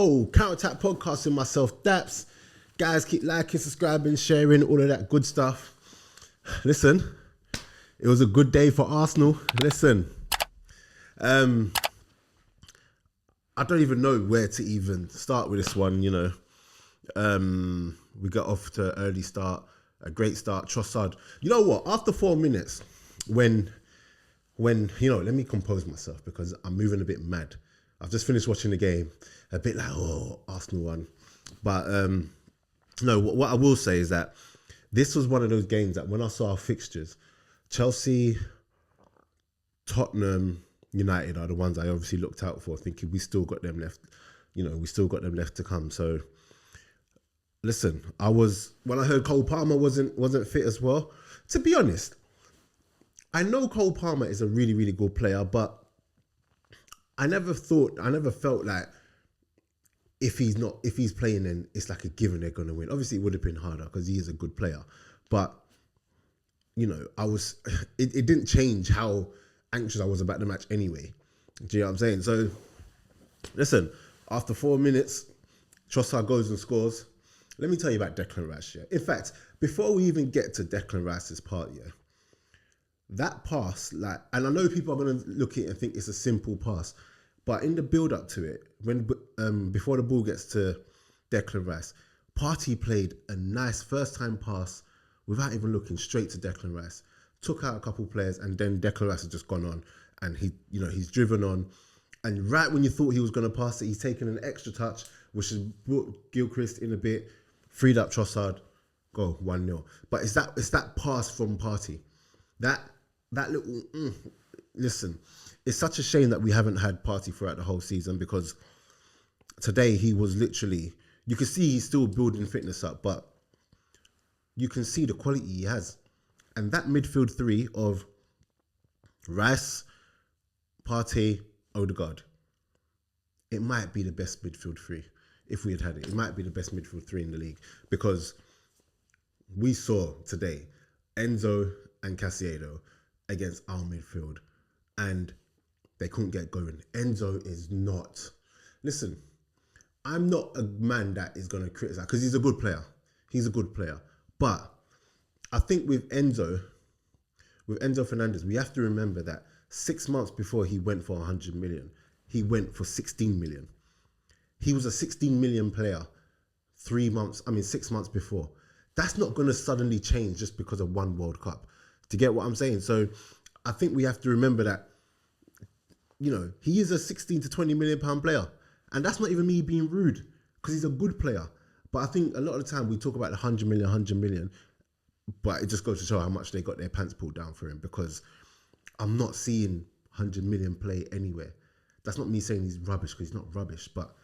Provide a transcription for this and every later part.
Yo, Counterattack Podcast with myself, Daps. Guys, keep liking, subscribing, sharing, all of that good stuff. Listen, it was a good day for Arsenal. Listen, I don't even know where to even start with this one, you know. We got off to an early start, a great start. Trossard. You know what? After 4 minutes, when you know, let me compose myself because I'm moving a bit mad. I've just finished watching the game, a bit like, oh, Arsenal won. But no, what I will say is that this was one of those games that when I saw our fixtures, Chelsea, Tottenham, United are the ones I obviously looked out for, thinking we still got them left. You know, we still got them left to come. So listen, when I heard Cole Palmer wasn't fit as well. To be honest, I know Cole Palmer is a really, really good player, but I never felt like if he's playing, then it's like a given they're going to win. Obviously, it would have been harder because he is a good player. But, you know, it didn't change how anxious I was about the match anyway. Do you know what I'm saying? So, listen, after 4 minutes, Trossard goes and scores. Let me tell you about Declan Rice, yeah? In fact, before we even get to Declan Rice's part, yeah, that pass, like, and I know people are going to look at it and think it's a simple pass, but in the build-up to it, when before the ball gets to Declan Rice, Partey played a nice first-time pass without even looking, straight to Declan Rice. Took out a couple players, and then Declan Rice has just gone on, and he's driven on, and right when you thought he was going to pass it, he's taken an extra touch, which has brought Gilchrist in a bit, freed up Trossard, go 1-0. But it's that pass from Partey, that little listen. It's such a shame that we haven't had Partey throughout the whole season, because today he was literally, you can see he's still building fitness up, but you can see the quality he has. And that midfield three of Rice, Partey, Odegaard, it might be the best midfield three if we had had it. It might be the best midfield three in the league, because we saw today Enzo and Caicedo against our midfield, and they couldn't get going. Enzo is not... Listen, I'm not a man that is going to criticize, because he's a good player. He's a good player. But I think with Enzo Fernandez, we have to remember that 6 months before he went for 100 million, he went for 16 million. He was a 16 million player 6 months before. That's not going to suddenly change just because of one World Cup. To get what I'm saying? So I think we have to remember that, you know, he is a 16 to 20 million pound player. And that's not even me being rude, because he's a good player. But I think a lot of the time we talk about the 100 million, but it just goes to show how much they got their pants pulled down for him, because I'm not seeing 100 million play anywhere. That's not me saying he's rubbish, because he's not rubbish. But,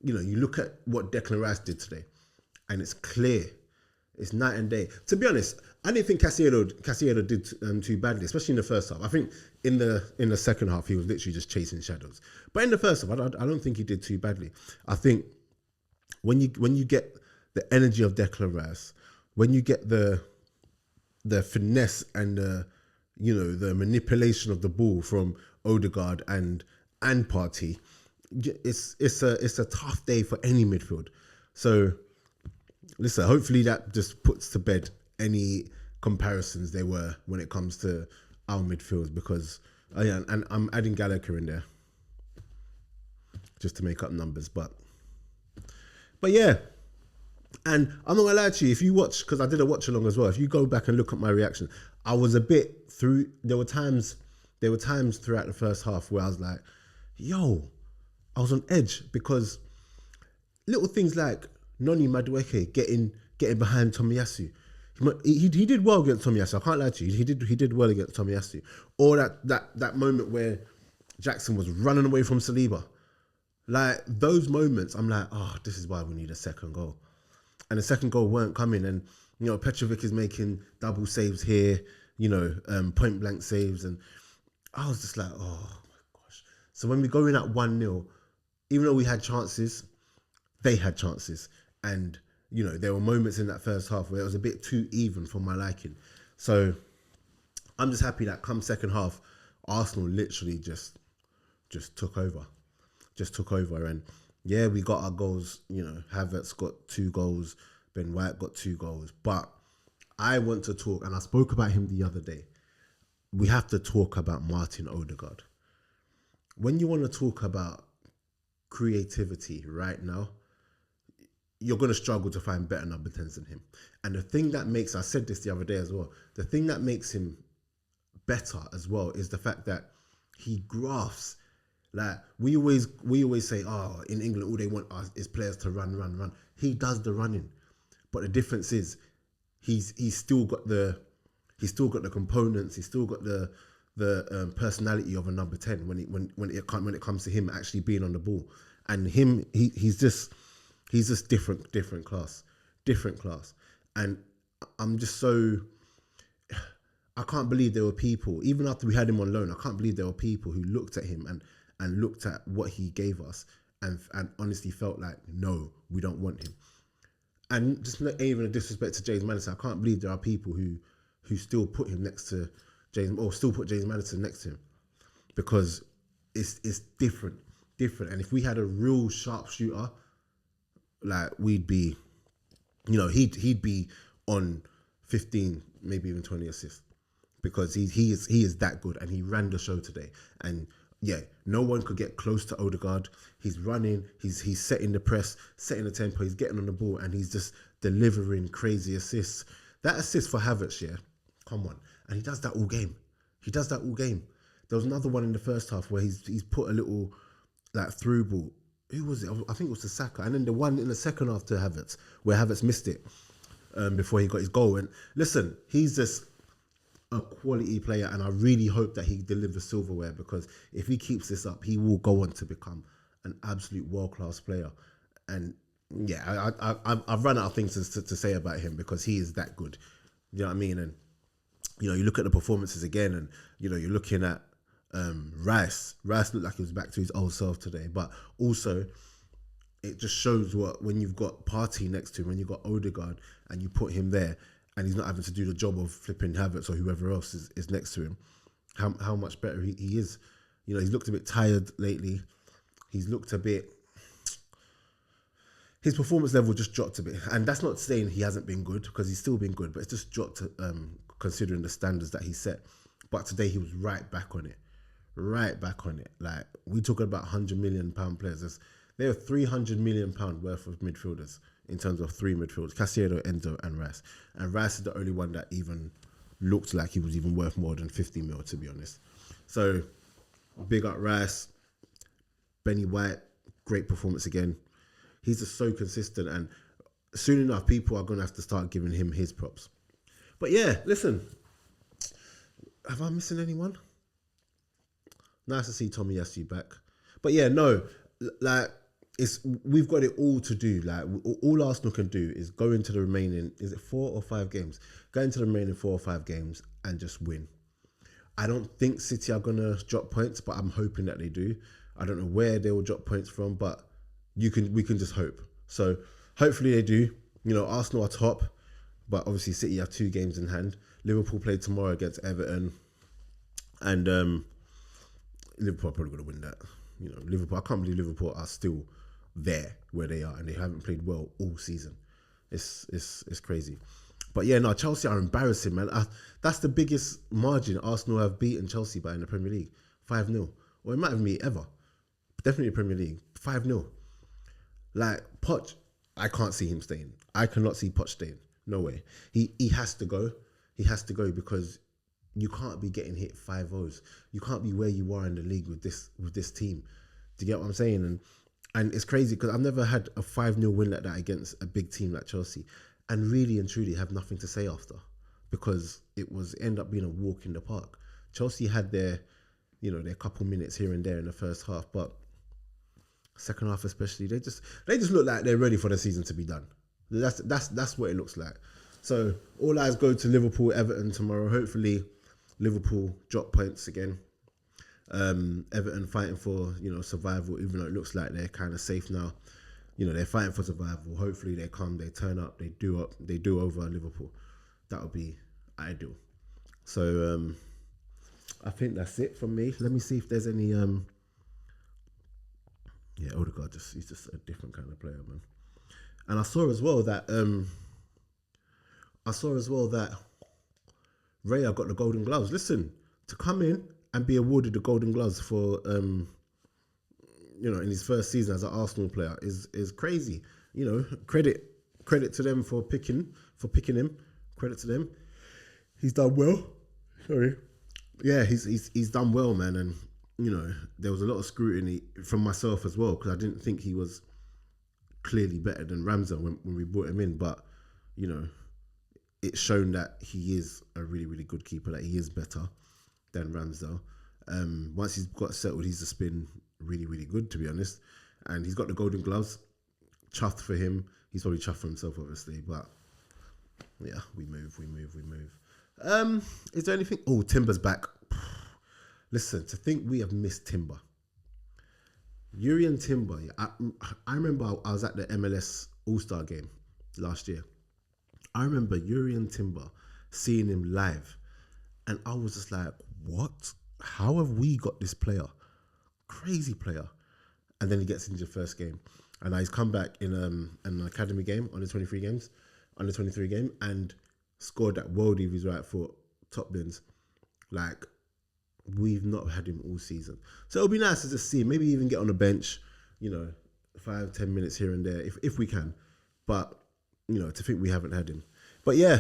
you know, you look at what Declan Rice did today, and it's clear. It's night and day. To be honest, I didn't think Caicedo did too badly, especially in the first half. I think in the second half, he was literally just chasing shadows. But in the first half, I don't think he did too badly. I think when you get the energy of Declan Rice, when you get the finesse and the manipulation of the ball from Odegaard and Partey, it's a tough day for any midfield. So listen, hopefully that just puts to bed any comparisons there were when it comes to our midfields, because and I'm adding Gallagher in there just to make up numbers, but yeah. And I'm not gonna lie to you, if you watch, because I did a watch along as well, if you go back and look at my reaction, I was a bit through. There were times throughout the first half where I was like, yo, I was on edge, because little things like Noni Madueke getting behind Tomiyasu. He did well against Tomiyasu. I can't lie to you. He did well against Tomiyasu. Or that moment where Jackson was running away from Saliba. Like, those moments, I'm like, oh, this is why we need a second goal. And the second goal weren't coming. And, you know, Petrovic is making double saves here, you know, point blank saves. And I was just like, oh my gosh. So when we go in at 1-0, even though we had chances, they had chances. And, you know, there were moments in that first half where it was a bit too even for my liking. So I'm just happy that come second half, Arsenal literally just took over. And Yeah, we got our goals. Havertz got 2 goals. Ben White got 2 goals. But I want to talk, and I spoke about him the other day. We have to talk about Martin Odegaard. When you want to talk about creativity right now, you're going to struggle to find better number 10s than him. And the thing that makes, I said this the other day as well, the thing that makes him better as well is the fact that he grafts. Like we always say, oh, in England all they want is players to run, run, run. He does the running, but the difference is he's still got the components. He's still got the personality of a number 10 when it comes to him actually being on the ball. And he's just different class, And I'm just so, I can't believe there were people, even after we had him on loan, I can't believe there were people who looked at him and looked at what he gave us and honestly felt like, no, we don't want him. And just not even a disrespect to James Madison, I can't believe there are people who still put him next to James, or still put James Madison next to him, because it's different. And if we had a real sharpshooter, like we'd be, he'd be on 15, maybe even 20 assists, because he is that good, and he ran the show today. And yeah, no one could get close to Odegaard. He's running, he's setting the press, setting the tempo, he's getting on the ball, and he's just delivering crazy assists. That assist for Havertz, yeah, come on, and he does that all game. There was another one in the first half where he's put a little like through ball. Who was it? I think it was the Saka. And then the one in the second half to Havertz, where Havertz missed it before he got his goal. And listen, he's just a quality player, and I really hope that he delivers silverware, because if he keeps this up, he will go on to become an absolute world-class player. And yeah, I've run out of things to say about him, because he is that good. You know what I mean? And you look at the performances again, and you're looking at Rice. Rice looked like he was back to his old self today, but also it just shows when you've got Partey next to him, when you've got Odegaard, and you put him there, and he's not having to do the job of flipping Havertz or whoever else is next to him, how much better he is. He's looked a bit tired lately. He's looked a bit. His performance level just dropped a bit, and that's not saying he hasn't been good, because he's still been good, but it's just dropped considering the standards that he set. But today he was right back on it. Like, we talking about £100 million players. There are £300 million worth of midfielders in terms of 3 midfielders: Caicedo, Enzo, and Rice. And Rice is the only one that even looked like he was even worth more than 50 mil, to be honest. So big up Rice. Benny White, great performance again. He's just so consistent, and soon enough, people are going to have to start giving him his props. But yeah, listen, have I missing anyone? Nice to see Tommy Yasu back. But yeah, no, like, we've got it all to do. Like, all Arsenal can do is go into the remaining, is it 4 or 5 games? Go into the remaining 4 or 5 games and just win. I don't think City are going to drop points, but I'm hoping that they do. I don't know where they will drop points from, but we can just hope. So hopefully they do. Arsenal are top, but obviously City have 2 games in hand. Liverpool play tomorrow against Everton, and Liverpool are probably going to win that. Liverpool. I can't believe Liverpool are still there where they are, and they haven't played well all season. It's crazy. But yeah, no, Chelsea are embarrassing, man. That's the biggest margin Arsenal have beaten Chelsea by in the Premier League, 5-0. Or it might have been ever. Definitely Premier League, 5-0. Like, Poch, I can't see him staying. I cannot see Poch staying. No way. He has to go. He has to go, because you can't be getting hit 5-0s. You can't be where you are in the league with this team. Do you get what I'm saying? And it's crazy, because I've never had a 5-0 win like that against a big team like Chelsea, and really and truly have nothing to say after, because it ended up being a walk in the park. Chelsea had their couple minutes here and there in the first half, but second half especially, they just look like they're ready for the season to be done. That's what it looks like. So all eyes go to Liverpool, Everton tomorrow. Hopefully Liverpool drop points again. Everton fighting for survival, even though it looks like they're kind of safe now. They're fighting for survival. Hopefully they come, they turn up, they do over Liverpool. That would be ideal. So I think that's it from me. Let me see if there's any Yeah, Odegaard he's just a different kind of player, man. And I saw as well that Raya got the Golden Gloves. Listen, to come in and be awarded the Golden Gloves for in his first season as an Arsenal player is crazy. Credit to them for picking him. Credit to them. He's done well. Sorry. Yeah, he's done well, man. And there was a lot of scrutiny from myself as well because I didn't think he was clearly better than Ramsdale when we brought him in. But it's shown that he is a really, really good keeper. That he is better than Ramsdale. Once he's got settled, he's just been really, really good, to be honest. And he's got the Golden Gloves. Chuffed for him. He's probably chuffed for himself, obviously. But yeah, we move. Is there anything? Oh, Timber's back. Listen, to think we have missed Timber. Yuri and Timber. Yeah, I remember I was at the MLS All-Star game last year. I remember Yuri and Timber seeing him live. And I was just like, what? How have we got this player? Crazy player. And then he gets injured first game. And he's come back in an academy game, under 23 game, and scored that worldie with his right foot, top bins. Like, we've not had him all season. So it'll be nice to just see him, maybe even get on the bench, 5-10 minutes here and there, if we can. But, to think we haven't had him. But yeah,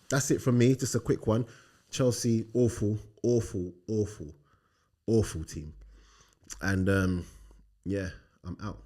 that's it from me. Just a quick one. Chelsea, awful team. And yeah, I'm out.